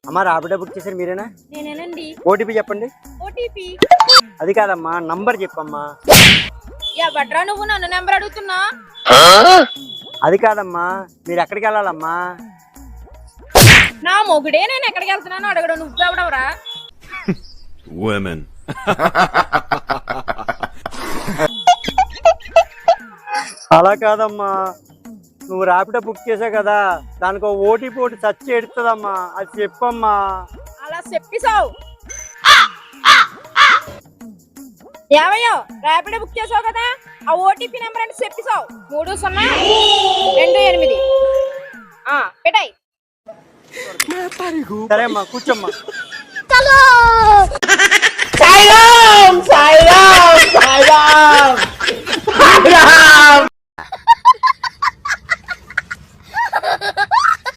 అమ్మా రాపిడో బుక్ చేశారు మీరేనా? నేనేనండి. ఓటీపీ చెప్పండి. ఓటీపీ అది కాదమ్మా, నంబర్ చెప్పమ్మా. బట్రా నువ్వు నన్ను నెంబర్ అడుగుతున్నా? అది కాదమ్మా, మీరు ఎక్కడికి వెళ్ళాలమ్మా? నా మొగుడే నేను ఎక్కడికి వెళ్తున్నాను అడగడం, నువ్వు ఎవడవరా? అలా కాదమ్మా, నువ్వు రాపిడో బుక్ చేసావు కదా, దానికి ఓటీపీ ఒకటి చచ్చి ఎడుతుందమ్మా, అది చెప్పమ్మా. అలా చెప్పిసావు. ఏమయ్యో, ర్యాపిడో బుక్ చేసావు కదా, ఆ ఓటీపీ నెంబర్ అంటే చెప్పిసావు. 3028. పెట్టాయి. సరే అమ్మా, కూర్చోమ్మా. సాయిరామ్ సాయిరామ్ సాయిరామ్